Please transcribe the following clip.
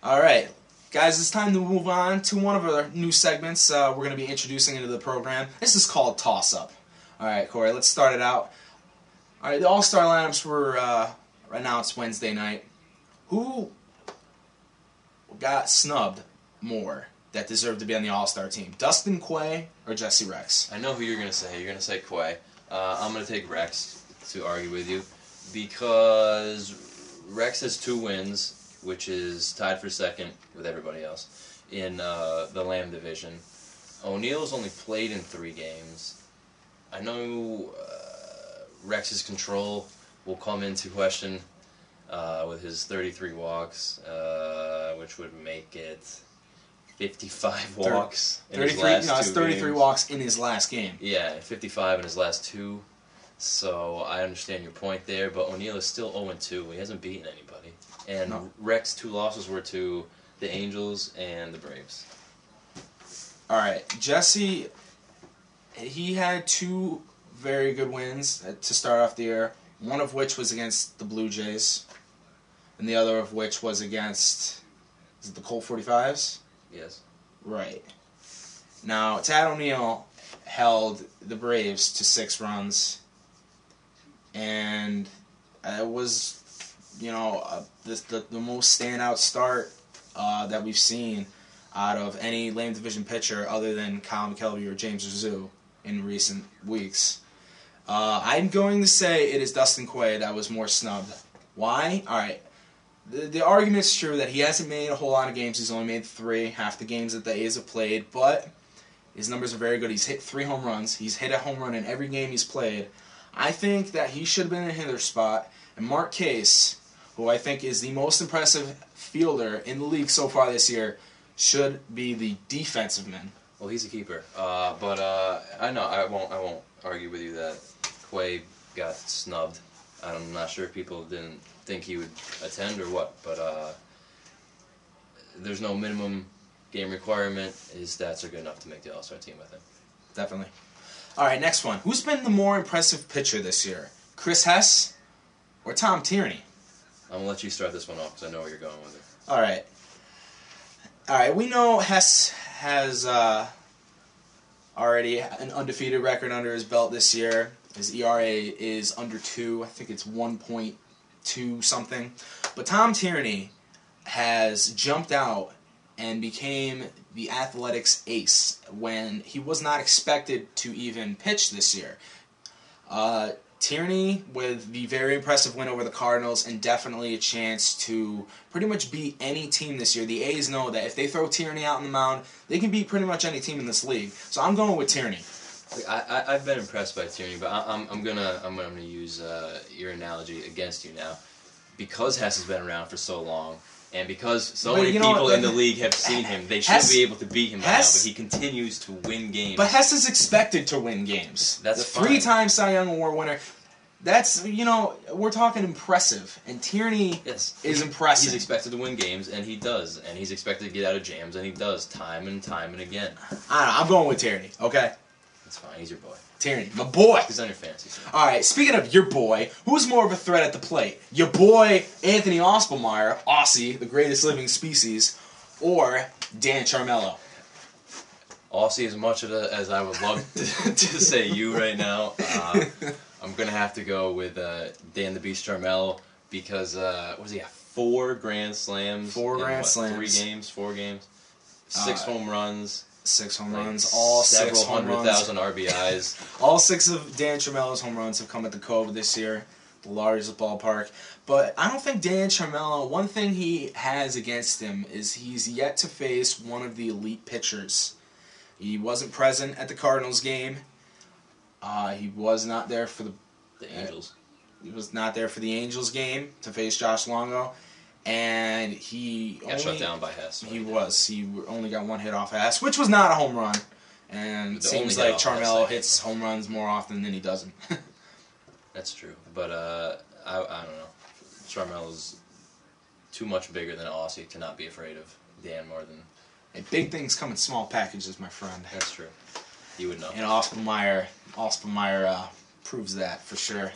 All right, guys, it's time to move on to one of our new segments we're going to be introducing into the program. This is called Toss Up. All right, Corey, let's start it out. All right, the All-Star lineups were announced Wednesday night. Who got snubbed more that deserved to be on the All-Star team? Dustin Quay or Jesse Rex? I know who you're going to say. You're going to say Quay. I'm going to take Rex to argue with you because Rex has 2 wins, which is tied for second with everybody else in the Lamb division. O'Neill's only played in 3 games. I know Rex's control will come into question with his 33 walks, which would make it 55 walks in his last 2 it's 33 games. walks in his last game. Yeah, 55 in his last 2. So I understand your point there, but O'Neill is still 0-2. He hasn't beaten anybody. And No. Rex's 2 losses were to the Angels and the Braves. All right, Jesse, he had 2 very good wins to start off the year, one of which was against the Blue Jays, and the other of which was against, is it the Colt 45s? Yes. Right. Now, Tad O'Neill held the Braves to 6 runs, and it was, the most standout start that we've seen out of any Lame Division pitcher other than Kyle McKelvey or James Rzou in recent weeks. I'm going to say it is Dustin Quay that was more snubbed. Why? All right. The argument's true that he hasn't made a whole lot of games. He's only made 3, half the games that the A's have played, but his numbers are very good. He's hit 3 home runs. He's hit a home run in every game he's played. I think that he should have been in a hitter spot, and Mark Case, who I think is the most impressive fielder in the league so far this year, should be the defensive man. Well, he's a keeper. But I know I won't argue with you that Quay got snubbed. I'm not sure if people didn't think he would attend or what, but there's no minimum game requirement. His stats are good enough to make the All-Star team, I think. Definitely. All right, next one. Who's been the more impressive pitcher this year? Chris Hess or Tom Tierney? I'm going to let you start this one off because I know where you're going with it. All right, we know Hess has already an undefeated record under his belt this year. His ERA is under 2. I think it's 1.2 something. But Tom Tierney has jumped out and became the Athletics ace when he was not expected to even pitch this year. Tierney with the very impressive win over the Cardinals and definitely a chance to pretty much beat any team this year. The A's know that if they throw Tierney out on the mound, they can beat pretty much any team in this league. So I'm going with Tierney. I've been impressed by Tierney, but I'm gonna use your analogy against you now, because Hess has been around for so long, and because so many people in the league have seen him. They should be able to beat him by now, but he continues to win games. But Hess is expected to win games. That's the 3-time Cy Young Award winner. That's, we're talking impressive, and Tierney is impressive. He's expected to win games, and he does, and he's expected to get out of jams, and he does time and time and again. I don't know, I'm going with Tierney. Okay. That's fine. He's your boy. Tierney, my boy. He's on your fantasy team. All right, speaking of your boy, who's more of a threat at the plate? Your boy, Anthony Ospelmeyer, Aussie, the greatest living species, or Dan Charmello? Aussie, as much as I would love to say you right now, I'm going to have to go with Dan the Beast Charmello because, what does he have, 4 Grand Slams? 4 Grand Slams. 4 games, 6 home runs. 6 home runs, all 6 home runs. 100,000 RBIs. All 6 of Dan Charmello's home runs have come at the Cove this year, the largest ballpark. But I don't think Dan Charmello, one thing he has against him is he's yet to face one of the elite pitchers. He wasn't present at the Cardinals game. He was not there for the Angels. He was not there for the Angels game to face Josh Longo. And he got shut down by Hess. He only got 1 hit off Hess, which was not a home run. And it seems like Charmello hits home runs more often than he doesn't. That's true. But I don't know. Charmello's too much bigger than Aussie to not be afraid of Dan more than... Hey, big things come in small packages, my friend. That's true. You would know. And Ospelmeyer proves that for sure.